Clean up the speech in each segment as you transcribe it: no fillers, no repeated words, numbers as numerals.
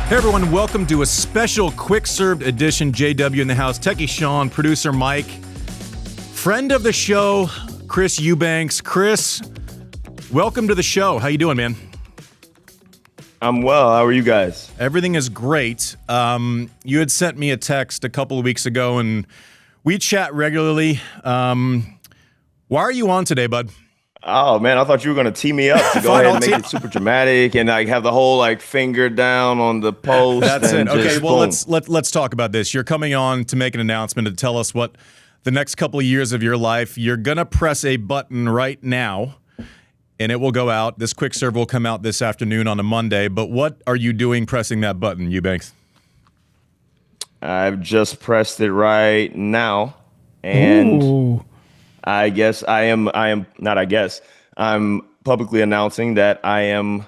Hey everyone, welcome to a special quick-served edition. JW in the house, Techie Sean, producer Mike, friend of the show, Chris Eubanks. Chris, welcome to the show. How you doing, man? I'm well. How are you guys? Everything is great. You had sent me a text a couple of weeks ago, and we chat regularly. Why are you on today, bud? Oh man, I thought you were gonna tee me up to go ahead and make it super dramatic and like have the whole like finger down on the post. That's it. Okay, well boom. let's talk about this. You're coming on to make an announcement to tell us what the next couple of years of your life. You're gonna press a button right now, and it will go out. This quick serve will come out this afternoon on a Monday. But what are you doing pressing that button, Eubanks? I've just pressed it right now, and Ooh. I guess I'm publicly announcing that I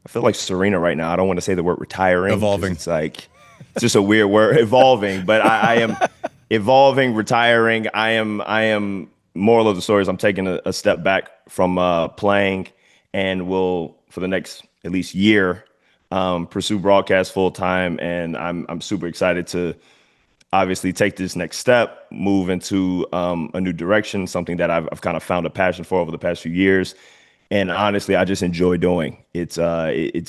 feel like Serena right now. I don't want to say the word retiring. Evolving. It's just a weird word, evolving, but I am evolving, retiring. I am moral of the story is I'm taking a step back from playing and will, for the next at least year, pursue broadcast full time. And I'm super excited to obviously take this next step, move into a new direction, something that I've kind of found a passion for over the past few years. And honestly, I just enjoy doing. It's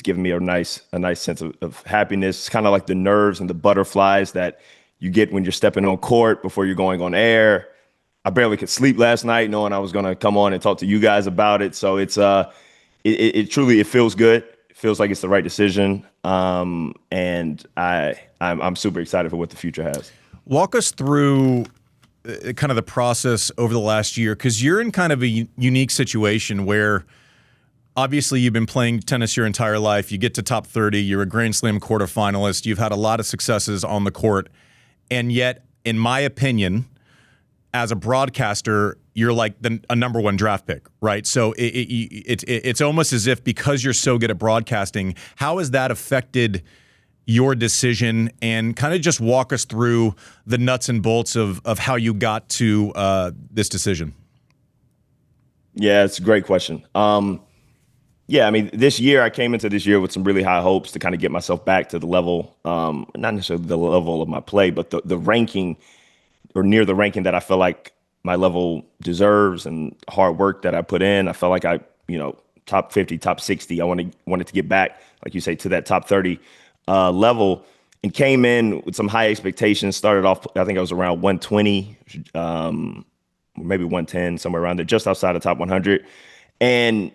given me a nice sense of happiness. It's kind of like the nerves and the butterflies that you get when you're stepping on court before you're going on air. I barely could sleep last night knowing I was going to come on and talk to you guys about it. So it truly feels good. It feels like it's the right decision. And I'm super excited for what the future has. Walk us through kind of the process over the last year, because you're in kind of a unique situation where obviously you've been playing tennis your entire life. You get to top 30. You're a Grand Slam quarterfinalist. You've had a lot of successes on the court. And yet, in my opinion, as a broadcaster, you're like a number one draft pick, right? So it's almost as if because you're so good at broadcasting, how has that affected your decision? And kind of just walk us through the nuts and bolts of how you got to this decision. Yeah, it's a great question. Yeah, I mean, this year I came into this year with some really high hopes to kind of get myself back to the level, not necessarily the level of my play, but the ranking or near the ranking that I feel like my level deserves and hard work that I put in. I felt like top 50, top 60. I wanted to get back, like you say, to that top 30 level, and came in with some high expectations. Started off, I think I was around 120, maybe 110, somewhere around there, just outside of top 100. And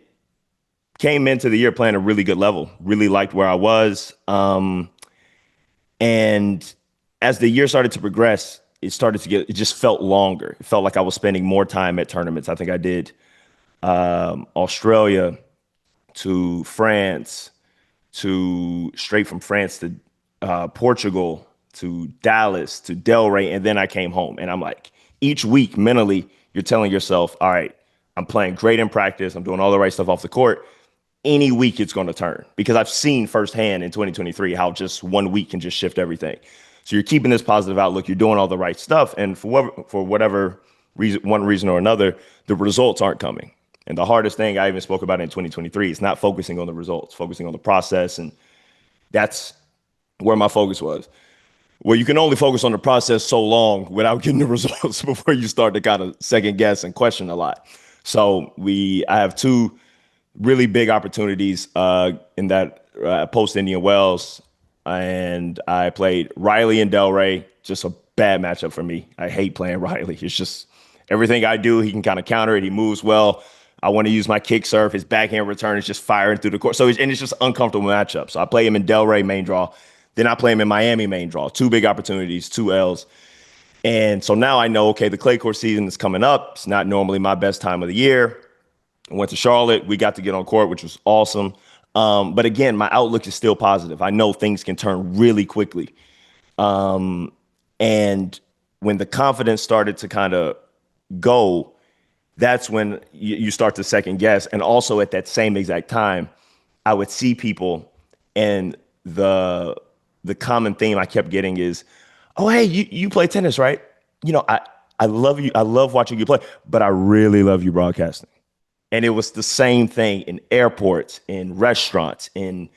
came into the year playing a really good level, really liked where I was. And as the year started to progress, it just felt longer. It felt like I was spending more time at tournaments. I think I did Australia to France, to straight from France to Portugal, to Dallas, to Delray, and then I came home. And I'm like, each week mentally, you're telling yourself, all right, I'm playing great in practice. I'm doing all the right stuff off the court. Any week it's going to turn, because I've seen firsthand in 2023 how just 1 week can just shift everything. So you're keeping this positive outlook. You're doing all the right stuff. And for whatever reason, one reason or another, the results aren't coming. And the hardest thing I even spoke about in 2023 is not focusing on the results, focusing on the process. And that's where my focus was. Well, you can only focus on the process so long without getting the results before you start to kind of second guess and question a lot. So I have two really big opportunities in that post-Indian Wells. And I played Riley and Delray, just a bad matchup for me. I hate playing Riley. It's just everything I do, he can kind of counter it. He moves well. I want to use my kick serve. His backhand return is just firing through the court. So it's just an uncomfortable matchup. So I play him in Delray main draw. Then I play him in Miami main draw. Two big opportunities, 2 L's. And so now I know, okay, the clay court season is coming up. It's not normally my best time of the year. I went to Charlotte. We got to get on court, which was awesome. But again, my outlook is still positive. I know things can turn really quickly. And when the confidence started to kind of go, that's when you start to second guess. And also at that same exact time, I would see people, and the common theme I kept getting is, oh, hey, you play tennis, right? I love you. I love watching you play, but I really love you broadcasting. And it was the same thing in airports, in restaurants, in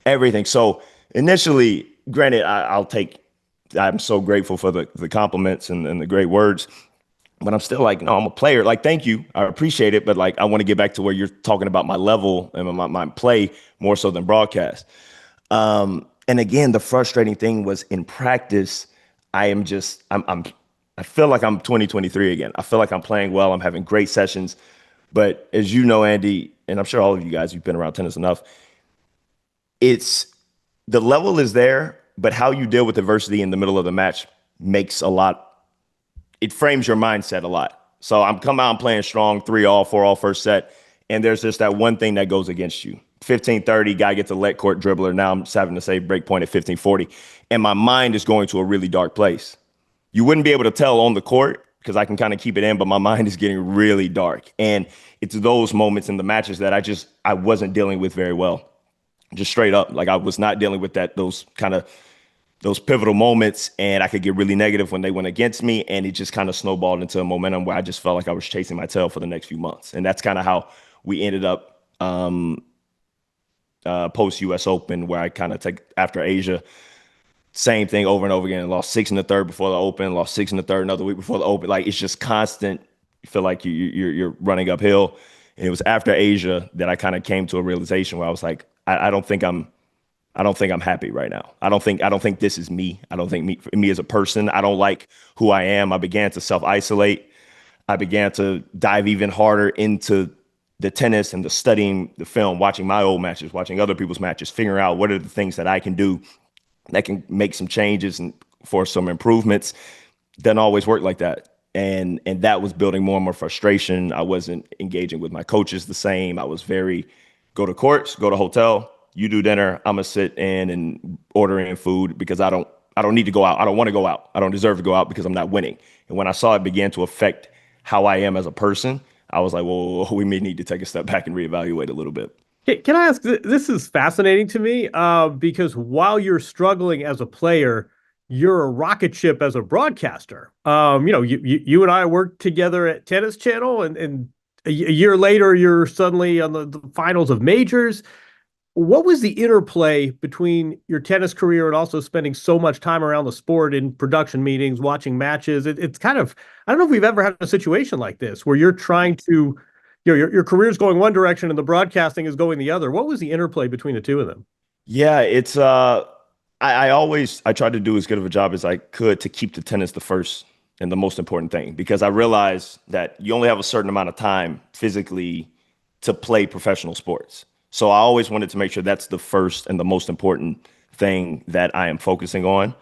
everything. So initially, granted, I'm so grateful for the compliments and the great words, but I'm still like, no, I'm a player. Like, thank you. I appreciate it. But like, I want to get back to where you're talking about my level and my play more so than broadcast. And again, the frustrating thing was in practice, I feel like I'm 2023 again. I feel like I'm playing well. I'm having great sessions. But as you know, Andy, and I'm sure all of you guys, you've been around tennis enough, it's the level is there, but how you deal with adversity in the middle of the match it frames your mindset a lot. So I'm coming out and playing strong, 3-all, 4-all first set, and there's just that one thing that goes against you. 15-30, guy gets a let court dribbler. Now I'm just having to save break point at 15-40, and my mind is going to a really dark place. You wouldn't be able to tell on the court because I can kind of keep it in, but my mind is getting really dark. And it's those moments in the matches that I wasn't dealing with very well. Just straight up. Like I was not dealing with those pivotal moments, and I could get really negative when they went against me, and it just kind of snowballed into a momentum where I just felt like I was chasing my tail for the next few months. And that's kind of how we ended up post US Open, where I kind of take after Asia, same thing over and over again. Lost 6 in the third before the Open, lost 6 in the third another week before the Open. Like it's just constant. You feel like you're running uphill. And it was after Asia that I kind of came to a realization where I was like, I don't think I'm happy right now. I don't think this is me. I don't think me as a person. I don't like who I am. I began to self-isolate. I began to dive even harder into the tennis and the studying the film, watching my old matches, watching other people's matches, figuring out what are the things that I can do that can make some changes and for some improvements. Doesn't always work like that. And that was building more and more frustration. I wasn't engaging with my coaches the same. I was very go to courts, go to hotel, you do dinner, I'm gonna sit in and order in food because I don't need to go out. I don't want to go out. I don't deserve to go out because I'm not winning. And when I saw it begin to affect how I am as a person, I was like, well, we may need to take a step back and reevaluate a little bit. Can I ask, this is fascinating to me because while you're struggling as a player, you're a rocket ship as a broadcaster. You and I worked together at Tennis Channel, and a year later, you're suddenly on the finals of majors. What was the interplay between your tennis career and also spending so much time around the sport in production meetings, watching matches? It's kind of, I don't know if we've ever had a situation like this where you're trying to, your career's going one direction and the broadcasting is going the other. What was the interplay between the two of them? Yeah, it's I tried to do as good of a job as I could to keep the tennis the first and the most important thing, because I realized that you only have a certain amount of time physically to play professional sports. So I always wanted to make sure that's the first and the most important thing that I am focusing on.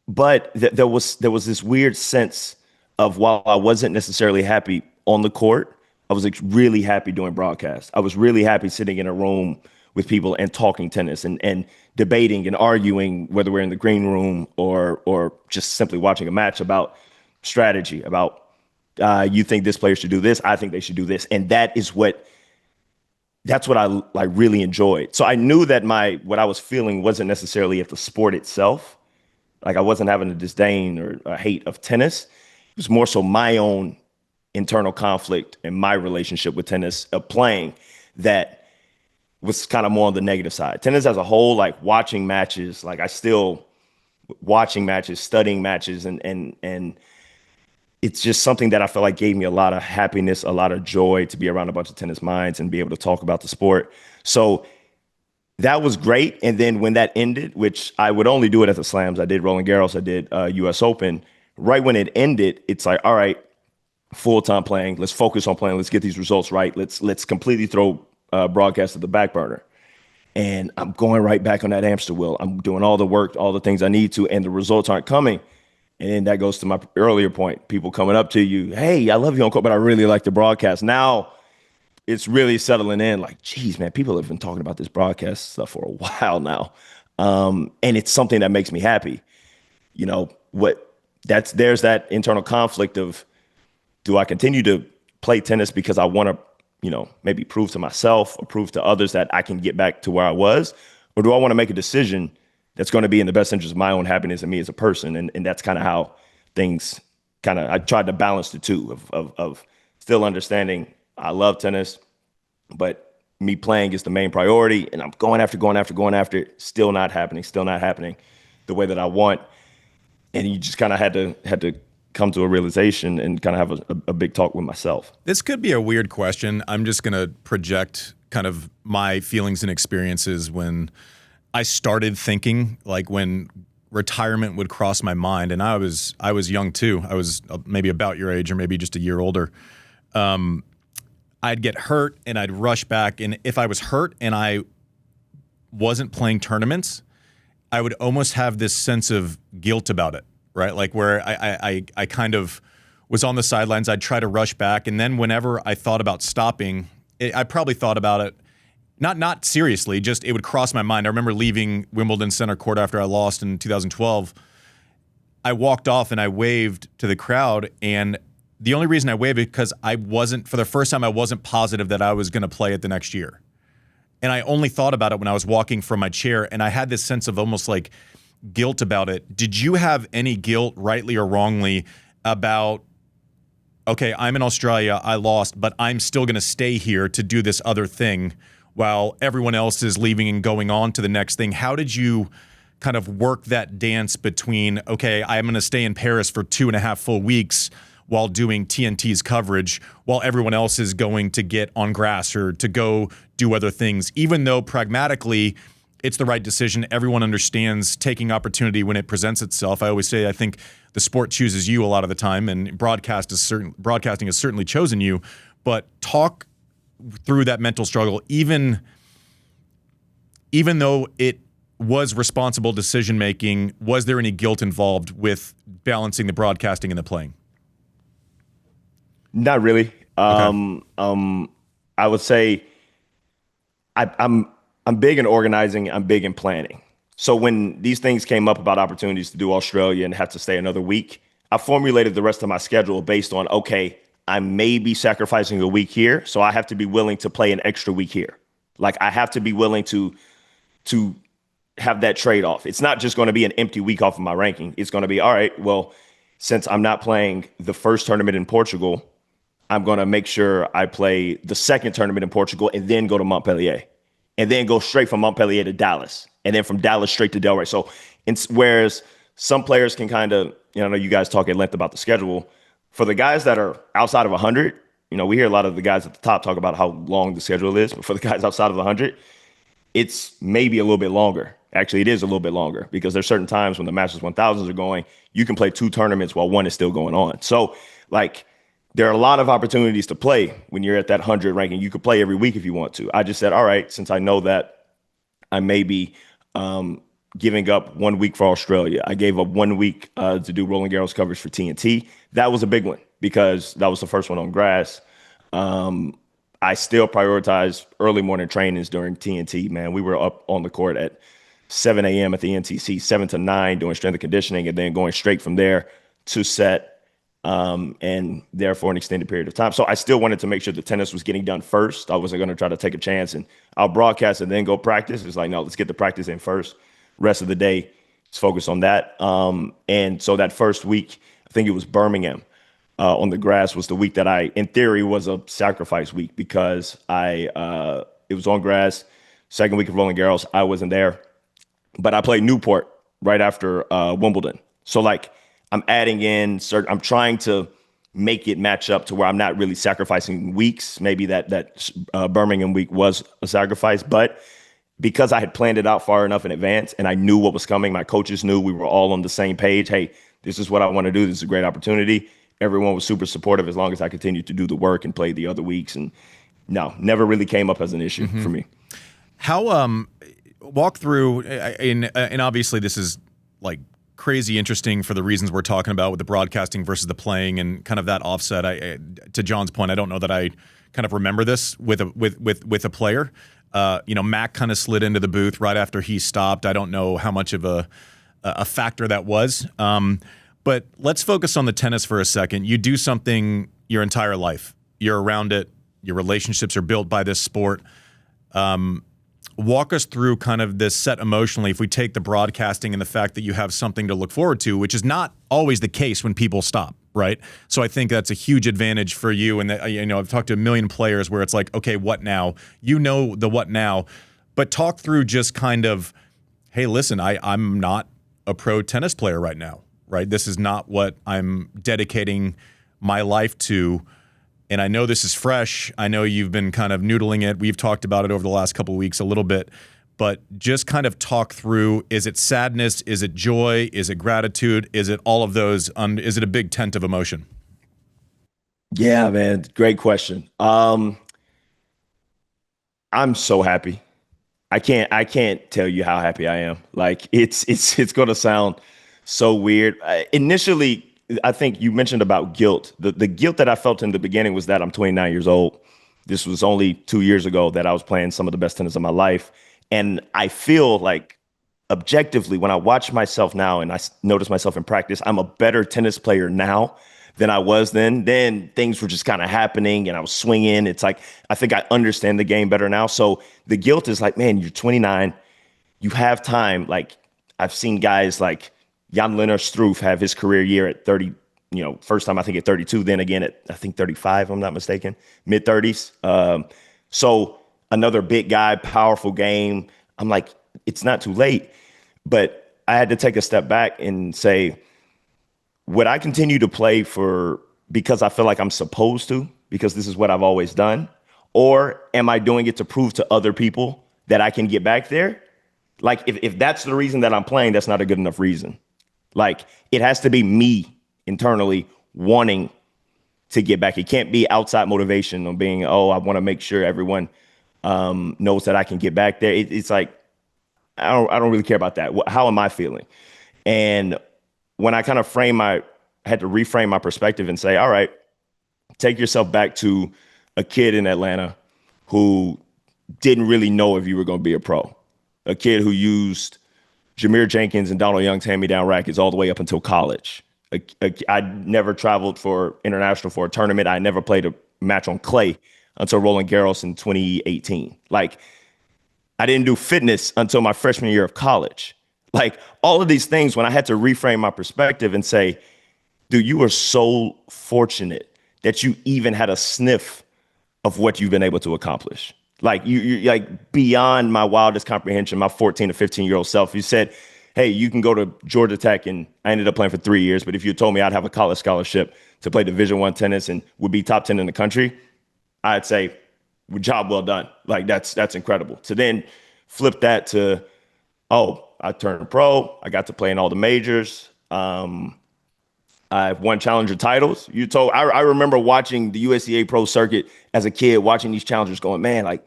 But there was this weird sense of, while I wasn't necessarily happy on the court, I was really happy doing broadcast. I was really happy sitting in a room with people and talking tennis and debating and arguing, whether we're in the green room or just simply watching a match, about strategy, about you think this player should do this, I think they should do this. And that's what I like really enjoyed. So I knew that what I was feeling wasn't necessarily at the sport itself. Like I wasn't having a disdain or a hate of tennis. It was more so my own internal conflict and my relationship with tennis, of playing, that was kind of more on the negative side. Tennis as a whole, like watching matches, like I still watching matches, studying matches, and it's just something that I feel like gave me a lot of happiness, a lot of joy to be around a bunch of tennis minds and be able to talk about the sport. So that was great. And then when that ended, which I would only do it at the slams, I did Roland Garros, I did US Open. Right when it ended, it's like, all right, full-time playing, let's focus on playing, let's get these results right. Let's completely throw broadcast at the back burner. And I'm going right back on that hamster wheel. I'm doing all the work, all the things I need to, and the results aren't coming. And then that goes to my earlier point, people coming up to you, hey, I love you on court, but I really like the broadcast. Now it's really settling in, like, geez, man, people have been talking about this broadcast stuff for a while now. And it's something that makes me happy. You know, there's that internal conflict of, do I continue to play tennis because I want to, maybe prove to myself or prove to others that I can get back to where I was? Or do I want to make a decision that's going to be in the best interest of my own happiness and me as a person? And that's kind of how things I tried to balance the two of still understanding I love tennis, but me playing is the main priority, and I'm going after it, still not happening the way that I want. And you just kind of had to come to a realization and kind of have a big talk with myself. This could be a weird question. I'm just going to project kind of my feelings and experiences when I started thinking, like when retirement would cross my mind. And I was young too. I was maybe about your age or maybe just a year older. I'd get hurt and I'd rush back. And if I was hurt and I wasn't playing tournaments, I would almost have this sense of guilt about it, right? Like where I kind of was on the sidelines. I'd try to rush back. And then whenever I thought about stopping, I probably thought about it, not seriously, just it would cross my mind. I remember leaving Wimbledon Center Court after I lost in 2012. I walked off and I waved to the crowd. And the only reason I waved is because for the first time, I wasn't positive that I was going to play it the next year. And I only thought about it when I was walking from my chair, and I had this sense of almost like guilt about it. Did you have any guilt, rightly or wrongly, about, okay, I'm in Australia, I lost, but I'm still going to stay here to do this other thing while everyone else is leaving and going on to the next thing? How did you kind of work that dance between, okay, I'm going to stay in Paris for 2.5 full weeks while doing TNT's coverage, while everyone else is going to get on grass or to go do other things, even though pragmatically it's the right decision. Everyone understands taking opportunity when it presents itself. I always say I think the sport chooses you a lot of the time, and broadcasting has certainly chosen you. But talk through that mental struggle, even though it was responsible decision making. Was there any guilt involved with balancing the broadcasting and the playing? Not really. Okay. I would say I'm big in organizing. I'm big in planning. So when these things came up about opportunities to do Australia and have to stay another week, I formulated the rest of my schedule based on, okay, I may be sacrificing a week here, so I have to be willing to play an extra week here. Like I have to be willing to have that trade-off. It's not just going to be an empty week off of my ranking. It's going to be, all right, well, since I'm not playing the first tournament in Portugal, I'm going to make sure I play the second tournament in Portugal and then go to Montpellier and then go straight from Montpellier to Dallas and then from Dallas straight to Delray. So whereas some players can kind of, I know you guys talk at length about the schedule. For the guys that are outside of 100, we hear a lot of the guys at the top talk about how long the schedule is. But for the guys outside of 100, it's maybe a little bit longer. Actually, it is a little bit longer because there's certain times when the Masters 1000s are going, you can play 2 tournaments while one is still going on. So like, there are a lot of opportunities to play when you're at that 100 ranking. You could play every week if you want to. I just said, all right, since I know that I may be giving up 1 week for Australia, I gave up 1 week to do Roland Garros coverage for TNT. That was a big one because that was the first one on grass. I still prioritize early morning trainings during TNT, man. We were up on the court at 7 a.m. at the NTC, 7 to 9 doing strength and conditioning, and then going straight from there to set. And there for an extended period of time. So I still wanted to make sure the tennis was getting done first. I wasn't going to try to take a chance and I'll broadcast and then go practice. It's like, no, let's get the practice in first. Rest of the day, let's focus on that. And so that first week, I think it was Birmingham on the grass was the week that in theory, was a sacrifice week because it was on grass. Second week of Roland Garros, I wasn't there. But I played Newport right after Wimbledon. So like, I'm adding in I'm trying to make it match up to where I'm not really sacrificing weeks. Maybe that Birmingham week was a sacrifice, but because I had planned it out far enough in advance and I knew what was coming, my coaches knew, we were all on the same page. Hey, this is what I want to do. This is a great opportunity. Everyone was super supportive as long as I continued to do the work and play the other weeks. And no, never really came up as an issue for me. How walk through, and obviously this is like crazy interesting for the reasons we're talking about with the broadcasting versus the playing and kind of that offset. To Jon's point, I don't know that I kind of remember this with a player. Mac kind of slid into the booth right after he stopped. I don't know how much of a factor that was. But let's focus on the tennis for a second. You do something your entire life. You're around it. Your relationships are built by this sport. Walk us through kind of this set emotionally if we take the broadcasting and the fact that you have something to look forward to, which is not always the case when people stop. right? So I think that's a huge advantage for you. And that, you know, I've talked to a million players where it's like, okay, what now? You know the what now, but talk through just kind of, hey, listen, I'm not a pro tennis player right now, right? This is not what I'm dedicating my life to. And I know this is fresh. I know you've been kind of noodling it. We've talked about it over the last couple of weeks a little bit, but just kind of talk through, is it sadness? Is it joy? Is it gratitude? Is it all of those? Is it a big tent of emotion? Yeah, man. Great question. I'm so happy. I can't tell you how happy I am. Like it's going to sound so weird. Initially, I think you mentioned about guilt. The guilt that I felt in the beginning was that I'm 29 years old. This was only 2 years ago that I was playing some of the best tennis of my life. And I feel like objectively, when I watch myself now and I notice myself in practice, I'm a better tennis player now than I was then. Then things were just kind of happening and I was swinging. It's like, I think I understand the game better now. So the guilt is like, man, you're 29. You have time. Like I've seen guys like Jan-Lennart Struff have his career year at 30, you know, first time I think at 32, then again at I think 35, if I'm not mistaken, mid 30s. So another big guy, powerful game. I'm like, it's not too late. But I had to take a step back and say, would I continue to play because I feel like I'm supposed to, because this is what I've always done? Or am I doing it to prove to other people that I can get back there? Like if that's the reason that I'm playing, that's not a good enough reason. Like it has to be me internally wanting to get back. It can't be outside motivation of being, I want to make sure everyone knows that I can get back there. It's like, I don't really care about that. How am I feeling? And when I kind of had to reframe my perspective and say, all right, take yourself back to a kid in Atlanta who didn't really know if you were going to be a pro. A kid who used Jameer Jenkins and Donald Young's hand-me-down rackets all the way up until college. I never traveled international for a tournament. I never played a match on clay until Roland Garros in 2018. Like, I didn't do fitness until my freshman year of college. Like, all of these things, when I had to reframe my perspective and say, dude, you are so fortunate that you even had a sniff of what you've been able to accomplish. Like you're like beyond my wildest comprehension, my 14 to 15-year-old self. You said, hey, you can go to Georgia Tech, and I ended up playing for 3 years. But if you told me I'd have a college scholarship to play Division I tennis and would be top 10 in the country, I'd say, job well done. Like that's incredible. To then flip that to, I turned pro. I got to play in all the majors. I've won challenger titles. I remember watching the USCA pro circuit as a kid, watching these challengers going, man, like,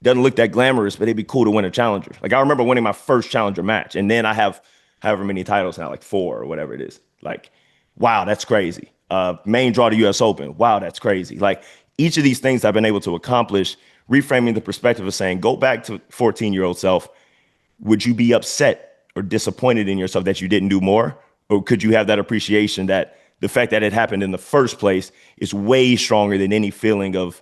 doesn't look that glamorous, but it'd be cool to win a challenger. Like, I remember winning my first challenger match, and then I have however many titles now, like 4 or whatever it is. Like, wow, that's crazy. Main draw to US Open. Wow, that's crazy. Like, each of these things I've been able to accomplish, reframing the perspective of saying, go back to 14-year-old self. Would you be upset or disappointed in yourself that you didn't do more? Or could you have that appreciation that the fact that it happened in the first place is way stronger than any feeling of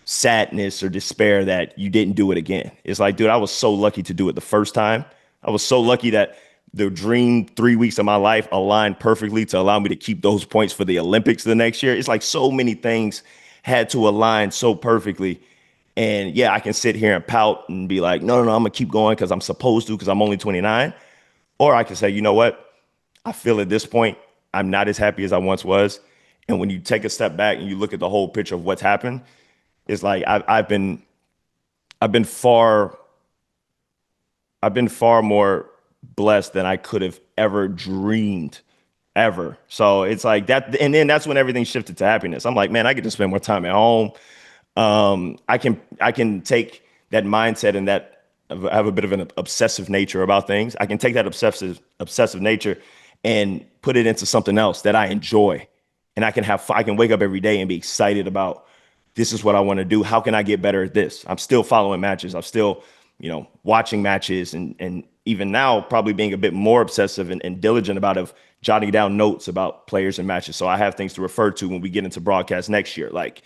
sadness or despair that you didn't do it again? It's like, dude, I was so lucky to do it the first time. I was so lucky that the dream 3 weeks of my life aligned perfectly to allow me to keep those points for the Olympics the next year. It's like so many things had to align so perfectly. And yeah, I can sit here and pout and be like, no, I'm going to keep going because I'm supposed to, because I'm only 29. Or I can say, you know what? I feel at this point, I'm not as happy as I once was. And when you take a step back and you look at the whole picture of what's happened, it's like I've been far more blessed than I could have ever dreamed, ever. So it's like that. And then that's when everything shifted to happiness. I'm like, man, I get to spend more time at home. I can take that mindset and that I have a bit of an obsessive nature about things. I can take that obsessive nature and put it into something else that I enjoy. And I can wake up every day and be excited about, this is what I want to do. How can I get better at this? I'm still following matches. I'm still, watching matches and even now probably being a bit more obsessive and diligent about jotting down notes about players and matches. So I have things to refer to when we get into broadcast next year. Like,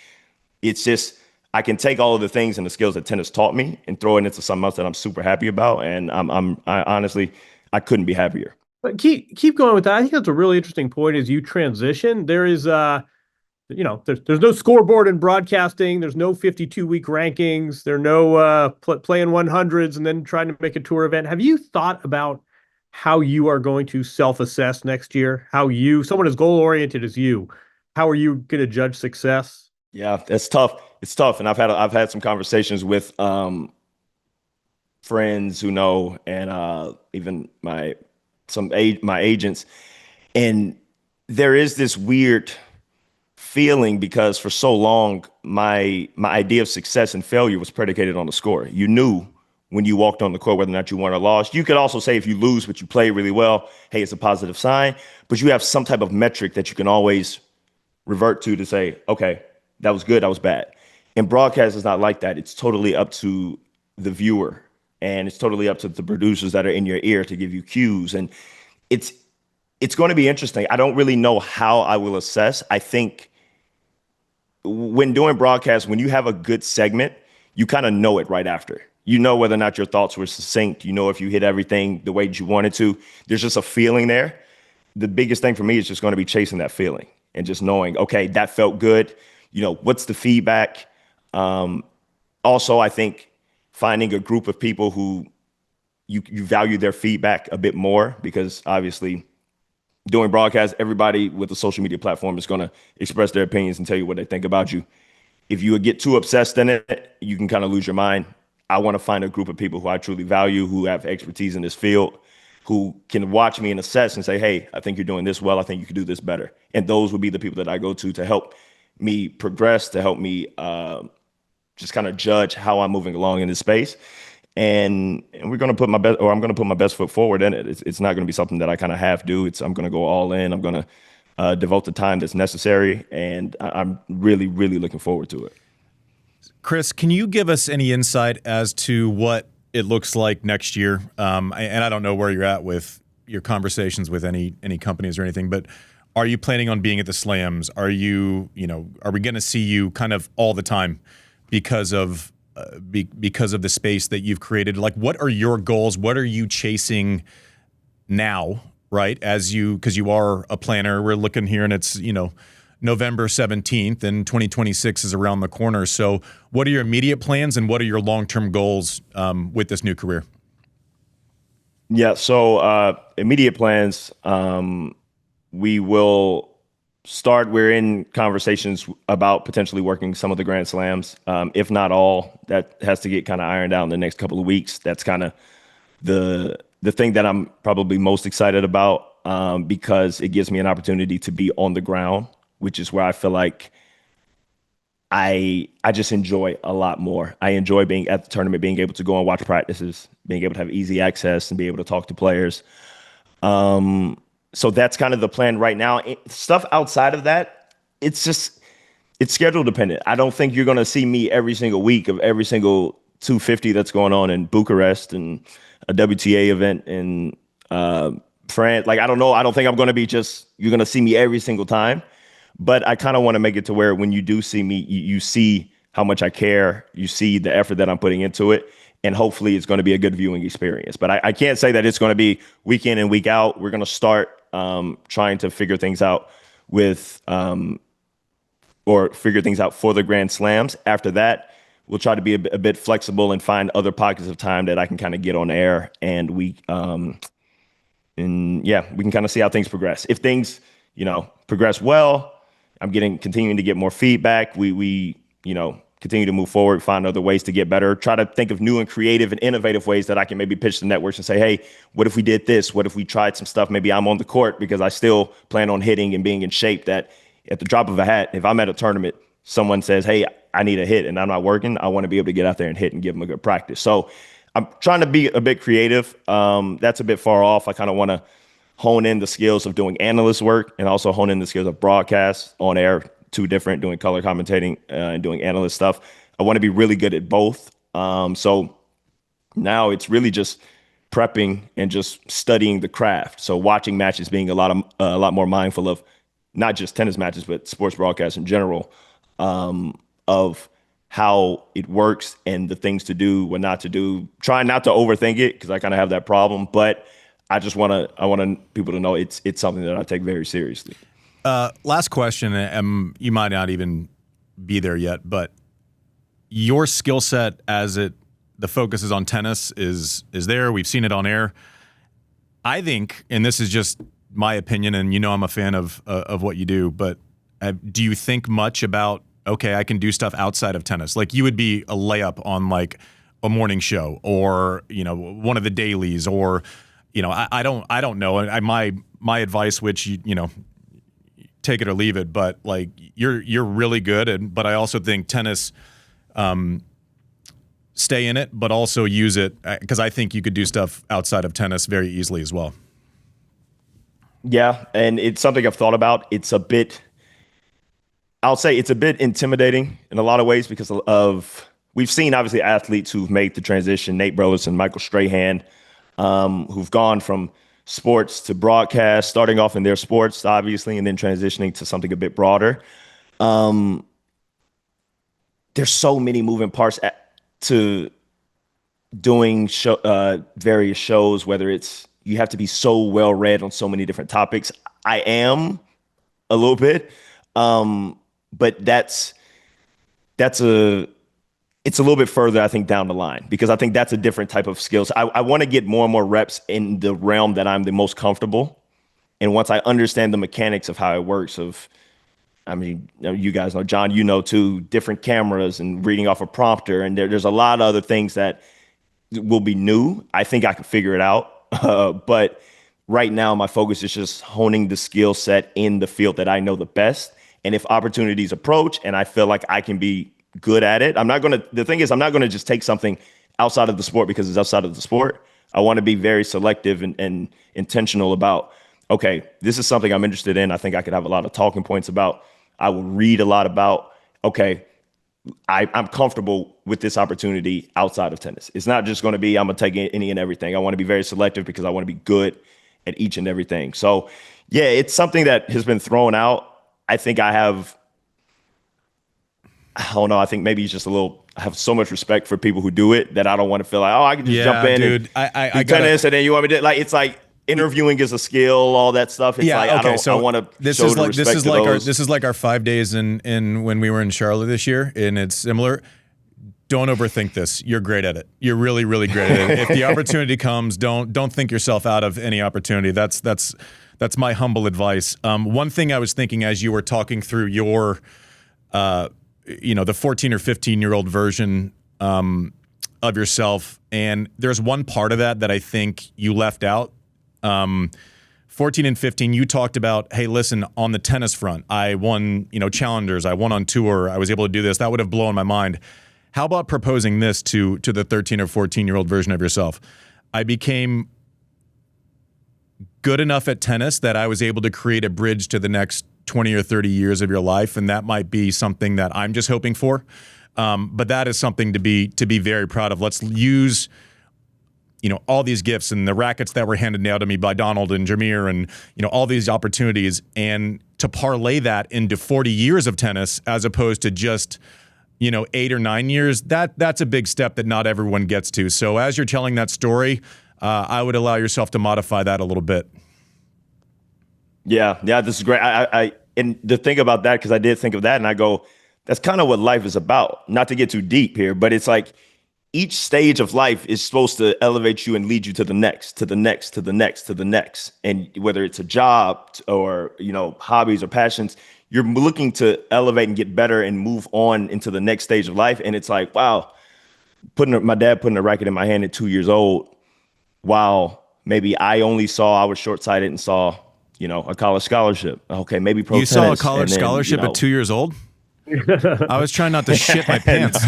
it's just, I can take all of the things and the skills that tennis taught me and throw it into something else that I'm super happy about. And I honestly, I couldn't be happier. But keep going with that. I think that's a really interesting point as you transition. There is there's no scoreboard in broadcasting. There's no 52-week rankings. There are no playing 100s and then trying to make a tour event. Have you thought about how you are going to self-assess next year? Someone as goal-oriented as you, how are you going to judge success? Yeah, that's tough. It's tough. And I've had some conversations with friends who know, and even my agents. And there is this weird feeling because for so long, my idea of success and failure was predicated on the score. You knew when you walked on the court whether or not you won or lost. You could also say if you lose but you play really well, hey, it's a positive sign. But you have some type of metric that you can always revert to say, okay, that was good, that was bad. And broadcast is not like that. It's totally up to the viewer, and it's totally up to the producers that are in your ear to give you cues. And it's going to be interesting. I don't really know how I will assess. I think when doing broadcast, when you have a good segment, you kind of know it right after. You know whether or not your thoughts were succinct. You know if you hit everything the way that you wanted to. There's just a feeling there. The biggest thing for me is just going to be chasing that feeling and just knowing, okay, that felt good. What's the feedback? Also, I think finding a group of people who you value their feedback a bit more, because obviously doing broadcast, everybody with a social media platform is going to express their opinions and tell you what they think about you. If you get too obsessed in it, you can kind of lose your mind. I want to find a group of people who I truly value, who have expertise in this field, who can watch me and assess and say, hey, I think you're doing this well. I think you could do this better. And those would be the people that I go to help me progress, to help me just kind of judge how I'm moving along in this space. And we're going to put my best, or I'm going to put my best foot forward in it. It's not going to be something that I kind of half do. I'm going to go all in. I'm going to devote the time that's necessary. And I'm really, really looking forward to it. Chris, can you give us any insight as to what it looks like next year? And I don't know where you're at with your conversations with any companies or anything, but are you planning on being at the slams? Are we going to see you kind of all the time because of the space that you've created? Like, what are your goals? What are you chasing now, right? Because you are a planner. We're looking here and it's, November 17th and 2026 is around the corner. So what are your immediate plans and what are your long-term goals with this new career? Yeah. So immediate plans, we will start. We're in conversations about potentially working some of the Grand Slams, if not all. That has to get kind of ironed out in the next couple of weeks. That's kind of the thing that I'm probably most excited about, because it gives me an opportunity to be on the ground, which is where I feel like I just enjoy a lot more. I enjoy being at the tournament, being able to go and watch practices, being able to have easy access and be able to talk to players. So that's kind of the plan right now. Stuff outside of that, it's schedule dependent. I don't think you're going to see me every single week of every single 250 that's going on in Bucharest and a WTA event in France. Like, I don't know. I don't think I'm going to be you're going to see me every single time. But I kind of want to make it to where when you do see me, you see how much I care. You see the effort that I'm putting into it. And hopefully it's going to be a good viewing experience. But I can't say that it's going to be week in and week out. We're going to start trying to figure things out figure things out for the Grand Slams. After that, we'll try to be a bit flexible and find other pockets of time that I can kind of get on air. And we can kind of see how things progress. If things, progress well, I'm continuing to get more feedback. We continue to move forward, find other ways to get better, try to think of new and creative and innovative ways that I can maybe pitch the networks and say, hey, what if we did this? What if we tried some stuff? Maybe I'm on the court because I still plan on hitting and being in shape, that at the drop of a hat, if I'm at a tournament, someone says, hey, I need a hit and I'm not working, I want to be able to get out there and hit and give them a good practice. So I'm trying to be a bit creative. That's a bit far off. I kind of want to hone in the skills of doing analyst work and also hone in the skills of broadcast on air, two different, doing color commentating and doing analyst stuff. I want to be really good at both. So now it's really just prepping and just studying the craft. So watching matches, being a lot more mindful of not just tennis matches, but sports broadcasts in general, of how it works and the things to do, what not to do. Trying not to overthink it because I kind of have that problem, but I want people to know it's something that I take very seriously. Last question, you might not even be there yet, but your skill set the focus is on tennis is there. We've seen it on air. I think, and this is just my opinion, and I'm a fan of what you do, but do you think much about, okay, I can do stuff outside of tennis? Like you would be a layup on like a morning show or, one of the dailies or, I don't know. My advice, which, take it or leave it, but like you're really good. But I also think tennis, stay in it, but also use it because I think you could do stuff outside of tennis very easily as well. Yeah, and it's something I've thought about. I'll say it's a bit intimidating in a lot of ways because we've seen obviously athletes who've made the transition, Nate Burleson, Michael Strahan, who've gone from sports to broadcast, starting off in their sports, obviously, and then transitioning to something a bit broader. There's so many moving parts to doing various shows, whether it's you have to be so well read on so many different topics. I am a little bit, but it's a little bit further, I think, down the line, because I think that's a different type of skills. I want to get more and more reps in the realm that I'm the most comfortable. And once I understand the mechanics of how it works, you guys know, John, too, different cameras and reading off a prompter. And there's a lot of other things that will be new. I think I can figure it out. But right now, my focus is just honing the skill set in the field that I know the best. And if opportunities approach and I feel like I can be good at it, I'm not going to just take something outside of the sport because it's outside of the sport. I want to be very selective and intentional about, okay, this is something I'm interested in. I think I could have a lot of talking points about. I will read a lot about, okay, I'm comfortable with this opportunity outside of tennis. It's not just going to be, I'm going to take any and everything. I want to be very selective because I want to be good at each and everything. So yeah, it's something that has been thrown out. I think I don't know. I think maybe it's just I have so much respect for people who do it that I don't want to feel like, I can just jump in and do tennis and then you want me to, like, it's like interviewing is a skill, all that stuff. It's I want to this is like our 5 days in when we were in Charlotte this year, and it's similar. Don't overthink this. You're great at it. You're really, really great at it. If the opportunity comes, don't think yourself out of any opportunity. That's my humble advice. One thing I was thinking as you were talking through your the 14 or 15-year-old version of yourself, and there's one part of that I think you left out. 14 and 15, you talked about, hey, listen, on the tennis front, I won, challengers, I won on tour, I was able to do this. That would have blown my mind. How about proposing this to the 13 or 14-year-old version of yourself? I became good enough at tennis that I was able to create a bridge to the next 20 or 30 years of your life, and that might be something that I'm just hoping for. But that is something to be very proud of. Let's use all these gifts and the rackets that were handed down to me by Donald and Jameer and, all these opportunities, and to parlay that into 40 years of tennis as opposed to just, 8 or 9 years, that's a big step that not everyone gets to. So as you're telling that story, I would allow yourself to modify that a little bit. Yeah, this is great. And the thing about that, because I did think of that and I go, that's kind of what life is about. Not to get too deep here, but it's like, each stage of life is supposed to elevate you and lead you to the next, to the next, to the next, to the next. And whether it's a job or, hobbies or passions, you're looking to elevate and get better and move on into the next stage of life. And it's like, wow, my dad putting a racket in my hand at 2 years old, while maybe I was short-sighted and saw, a college scholarship. Okay, maybe pro tennis. You saw a college scholarship at 2 years old? I was trying not to shit my pants.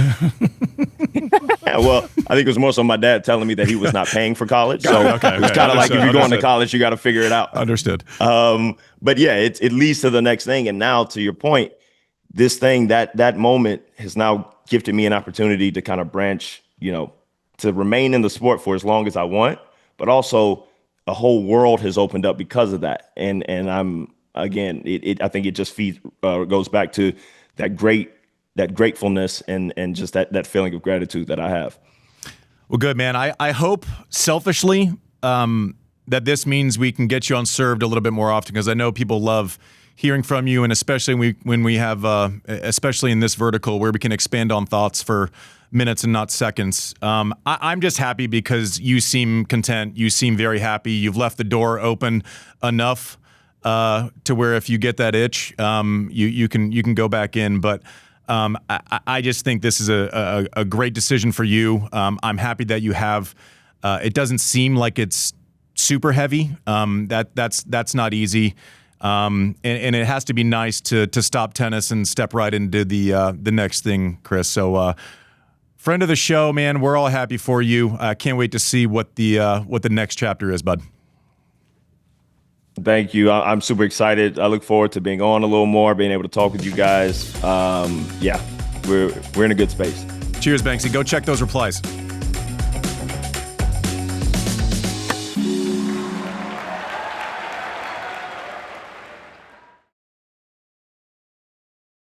Well, I think it was more so my dad telling me that he was not paying for college. So it was kind of like, if you're going to college, you got to figure it out. Understood. But yeah, it leads to the next thing. And now, to your point, this thing, that moment has now gifted me an opportunity to kind of branch, to remain in the sport for as long as I want, but also a whole world has opened up because of that. And I'm, again, I think it just goes back to that gratefulness and just that feeling of gratitude that I have. Well, good, man. I hope selfishly that that this means we can get you on Served a little bit more often, because I know people love hearing from you, and especially when we have, especially in this vertical where we can expand on thoughts for minutes and not seconds. I'm just happy because you seem content. You seem very happy. You've left the door open enough to where if you get that itch, you can go back in. But I just think this is a great decision for you. I'm happy that you have. It doesn't seem like it's super heavy. That's not easy. And it has to be nice to stop tennis and step right into the next thing, Chris. So, friend of the show, man, we're all happy for you. I can't wait to see what the next chapter is, bud. Thank you. I'm super excited. I look forward to being on a little more, being able to talk with you guys. Yeah, we're in a good space. Cheers, Banksy. Go check those replies.